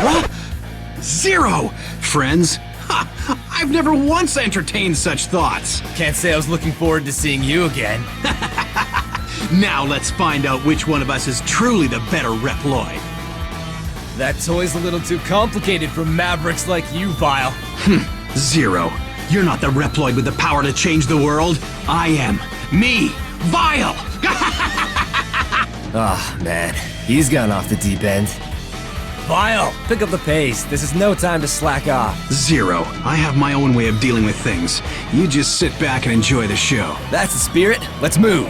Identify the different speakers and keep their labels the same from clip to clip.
Speaker 1: What? Zero! Friends? Ha! I've never once entertained such thoughts.
Speaker 2: Can't say I was looking forward to seeing you again.
Speaker 1: Now let's find out which one of us is truly the better Reploid.
Speaker 2: That toy's a little too complicated for mavericks like you, Vile.
Speaker 1: Zero. You're not the Reploid with the power to change the world. I am. Me, Vile!
Speaker 3: Oh, man. He's gone off the deep end.
Speaker 2: Vile, pick up the pace. This is no time to slack off.
Speaker 1: Zero. I have my own way of dealing with things. You just sit back and enjoy the show.
Speaker 2: That's the spirit. Let's move.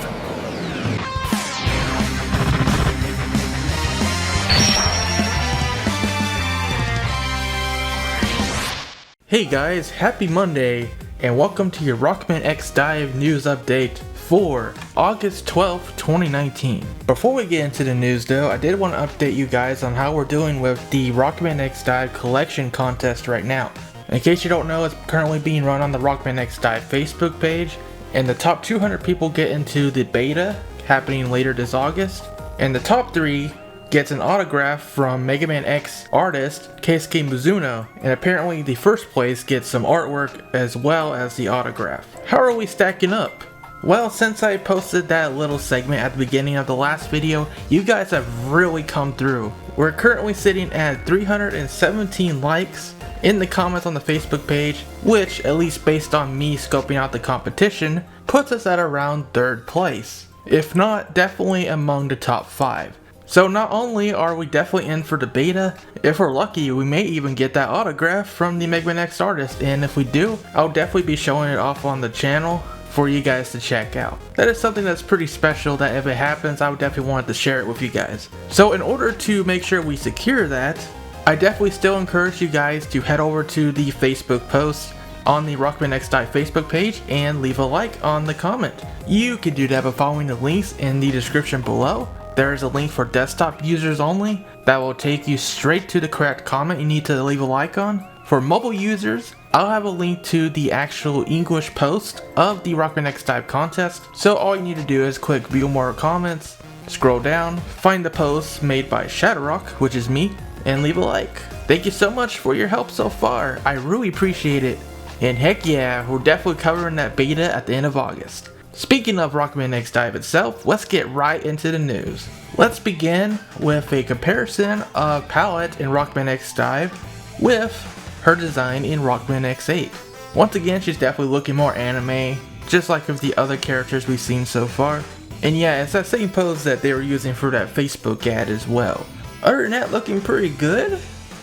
Speaker 4: Hey guys, happy Monday, and welcome to your Rockman X DiVE news update for August 12th, 2019. Before we get into the news though, I did want to update you guys on how we're doing with the Rockman X DiVE collection contest right now. In case you don't know, it's currently being run on the Rockman X DiVE Facebook page, and the top 200 people get into the beta happening later this August, and the top 3 gets an autograph from Mega Man X artist Keisuke Mizuno, and apparently the first place gets some artwork as well as the autograph. How are we stacking up? Well, since I posted that little segment at the beginning of the last video, you guys have really come through. We're currently sitting at 317 likes in the comments on the Facebook page, which, at least based on me scoping out the competition, puts us at around 3rd place. If not, definitely among the top 5. So not only are we definitely in for the beta, if we're lucky we may even get that autograph from the Mega Man X artist, and if we do, I'll definitely be showing it off on the channel for you guys to check out. That is something that's pretty special that if it happens, I would definitely want to share it with you guys. So in order to make sure we secure that, I definitely still encourage you guys to head over to the Facebook post on the Rockman X DiVE Facebook page and leave a like on the comment. You can do that by following the links in the description below. There is a link for desktop users only that will take you straight to the correct comment you need to leave a like on. For mobile users, I'll have a link to the actual English post of the Rockman X DiVE contest, so all you need to do is click view more comments, scroll down, find the post made by ShadowRock, which is me, and leave a like. Thank you so much for your help so far, I really appreciate it. And heck yeah, we're definitely covering that beta at the end of August. Speaking of Rockman X DiVE itself, let's get right into the news. Let's begin with a comparison of Palette in Rockman X DiVE with her design in Rockman X8. Once again, she's definitely looking more anime, just like with the other characters we've seen so far. And yeah, it's that same pose that they were using for that Facebook ad as well. Other than that, looking pretty good.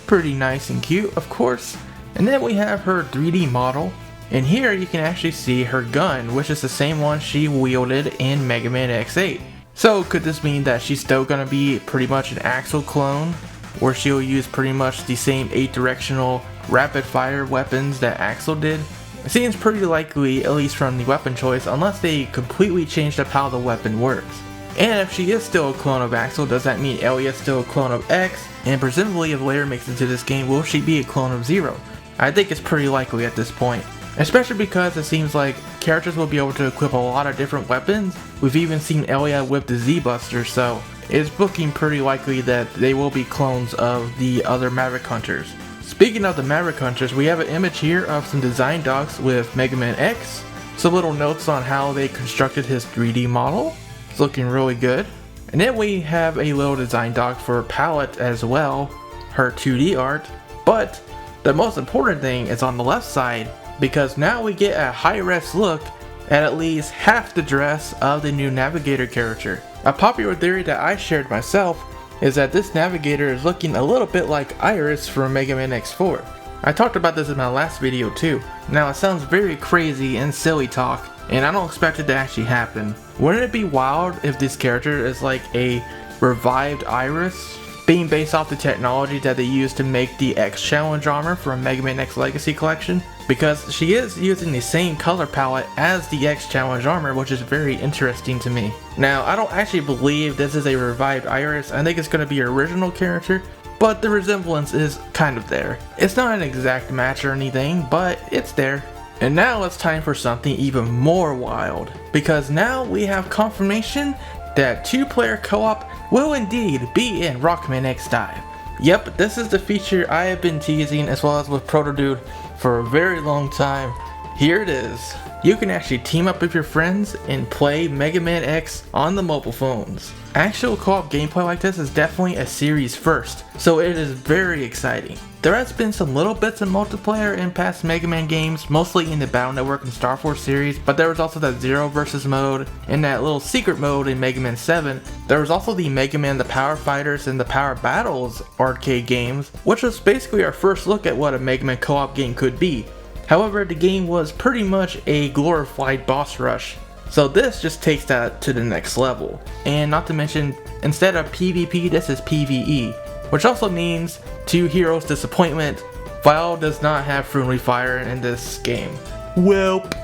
Speaker 4: Pretty nice and cute, of course. And then we have her 3D model. And here you can actually see her gun, which is the same one she wielded in Mega Man X8. So could this mean that she's still going to be pretty much an Axel clone, where she'll use pretty much the same 8-directional rapid fire weapons that Axel did? It seems pretty likely, at least from the weapon choice, unless they completely changed up how the weapon works. And if she is still a clone of Axel, does that mean Ellie is still a clone of X? And presumably if later makes it into this game, will she be a clone of Zero? I think it's pretty likely at this point. Especially because it seems like characters will be able to equip a lot of different weapons. We've even seen Elia whip the Z-Buster, so it's looking pretty likely that they will be clones of the other Maverick Hunters. Speaking of the Maverick Hunters, we have an image here of some design docs with Mega Man X. Some little notes on how they constructed his 3D model. It's looking really good. And then we have a little design doc for Palette as well, her 2D art. But the most important thing is on the left side, because now we get a high-res look at least half the dress of the new Navigator character. A popular theory that I shared myself is that this Navigator is looking a little bit like Iris from Mega Man X4. I talked about this in my last video too. Now it sounds very crazy and silly talk, and I don't expect it to actually happen. Wouldn't it be wild if this character is like a revived Iris, being based off the technology that they used to make the X Challenge armor from Mega Man X Legacy Collection? Because she is using the same color palette as the X Challenge armor, which is very interesting to me. Now, I don't actually believe this is a revived Iris. I think it's going to be her original character, but the resemblance is kind of there. It's not an exact match or anything, but it's there. And now it's time for something even more wild, because now we have confirmation that 2-player co-op will indeed be in Rockman X DiVE. Yep, this is the feature I have been teasing as well as with ProtoDude for a very long time. Here it is. You can actually team up with your friends and play Mega Man X on the mobile phones. Actual co-op gameplay like this is definitely a series first, so it is very exciting. There has been some little bits of multiplayer in past Mega Man games, mostly in the Battle Network and Star Force series, but there was also that Zero versus mode and that little secret mode in Mega Man 7. There was also the Mega Man the Power Fighters and the Power Battles arcade games, which was basically our first look at what a Mega Man co-op game could be. However, the game was pretty much a glorified boss rush, so this just takes that to the next level. And not to mention, instead of PvP, this is PvE, which also means, to Hero's disappointment, Vile does not have friendly fire in this game. Welp!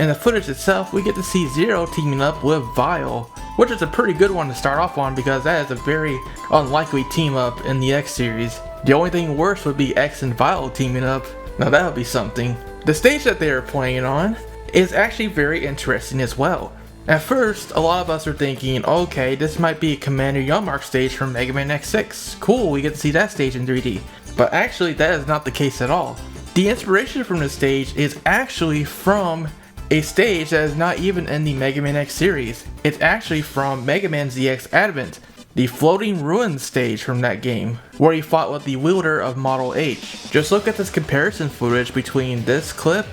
Speaker 4: In the footage itself, we get to see Zero teaming up with Vile, which is a pretty good one to start off on because that is a very unlikely team up in the X series. The only thing worse would be X and Vile teaming up. Now that would be something. The stage that they are playing on is actually very interesting as well. At first, a lot of us are thinking, okay, this might be a Commander Yellmark stage from Mega Man X6. Cool, we get to see that stage in 3D. But actually, that is not the case at all. The inspiration from this stage is actually from a stage that is not even in the Mega Man X series. It's actually from Mega Man ZX Advent, the floating ruins stage from that game, where he fought with the wielder of Model H. Just look at this comparison footage between this clip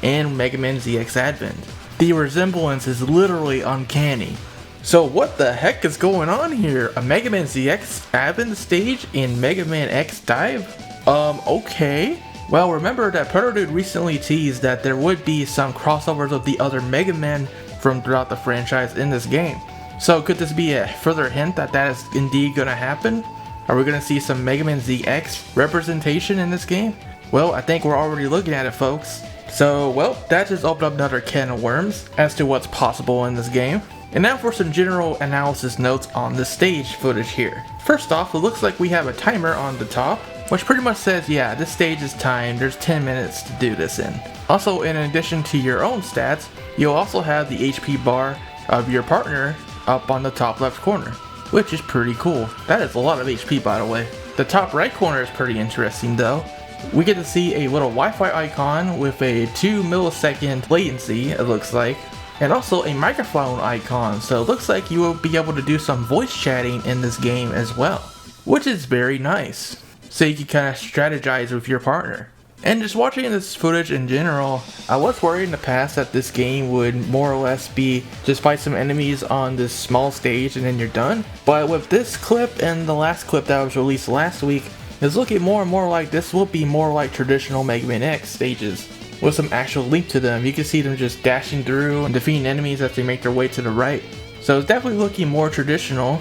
Speaker 4: and Mega Man ZX Advent. The resemblance is literally uncanny. So what the heck is going on here? A Mega Man ZX Advent stage in Mega Man X DiVE? Okay. Well, remember that ProtoDude recently teased that there would be some crossovers of the other Mega Man from throughout the franchise in this game. So could this be a further hint that that is indeed going to happen? Are we going to see some Mega Man ZX representation in this game? Well, I think we're already looking at it, folks. So, well, that just opened up another can of worms as to what's possible in this game. And now for some general analysis notes on the stage footage here. First off, it looks like we have a timer on the top, which pretty much says, yeah, this stage is timed, there's 10 minutes to do this in. Also, in addition to your own stats, you'll also have the HP bar of your partner up on the top left corner, which is pretty cool. That is a lot of HP, by the way. The top right corner is pretty interesting though. We get to see a little Wi-Fi icon with a 2 millisecond latency, it looks like, and also a microphone icon, so it looks like you will be able to do some voice chatting in this game as well, which is very nice, so you can kind of strategize with your partner. And just watching this footage in general, I was worried in the past that this game would more or less be just fight some enemies on this small stage and then you're done. But with this clip and the last clip that was released last week, it's looking more and more like this will be more like traditional Mega Man X stages, with some actual link to them. You can see them just dashing through and defeating enemies as they make their way to the right. So it's definitely looking more traditional,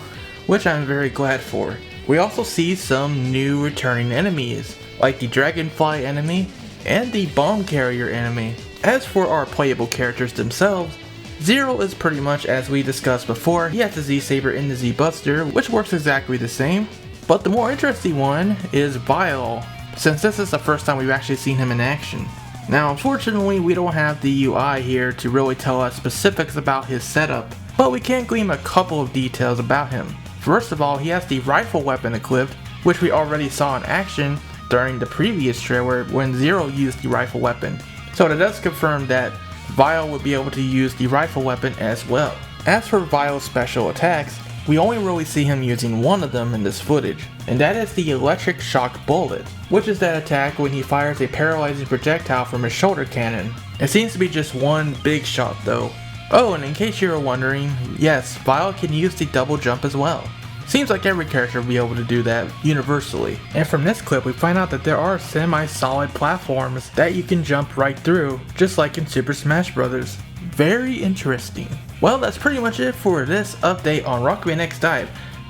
Speaker 4: which I'm very glad for. We also see some new returning enemies, like the Dragonfly enemy and the Bomb Carrier enemy. As for our playable characters themselves, Zero is pretty much as we discussed before. He has the Z-Saber and the Z-Buster, which works exactly the same. But the more interesting one is Vile, since this is the first time we've actually seen him in action. Now unfortunately we don't have the UI here to really tell us specifics about his setup, but we can glean a couple of details about him. First of all, he has the rifle weapon equipped, which we already saw in action during the previous trailer when Zero used the rifle weapon. So that does confirm that Vile would be able to use the rifle weapon as well. As for Vile's special attacks, we only really see him using one of them in this footage, and that is the Electric Shock Bullet, which is that attack when he fires a paralyzing projectile from his shoulder cannon. It seems to be just one big shot though. Oh, and in case you were wondering, yes, Vile can use the double jump as well. Seems like every character will be able to do that universally. And from this clip we find out that there are semi-solid platforms that you can jump right through, just like in Super Smash Bros. Very interesting. Well, that's pretty much it for this update on Rockman X DiVE.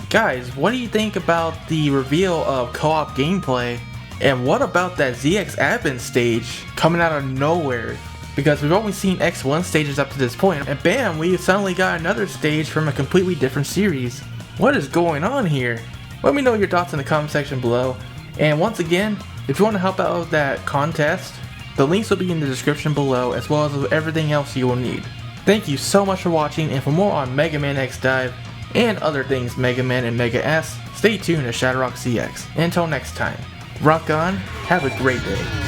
Speaker 4: Guys, what do you think about the reveal of co-op gameplay? And what about that ZX Advent stage coming out of nowhere? Because we've only seen X1 stages up to this point, and bam, we suddenly got another stage from a completely different series. What is going on here? Let me know your thoughts in the comment section below. And once again, if you want to help out with that contest, the links will be in the description below, as well as with everything else you will need. Thank you so much for watching, and for more on Mega Man X DiVE, and other things Mega Man and Mega S, stay tuned to ShadowRockZX. Until next time, rock on, have a great day.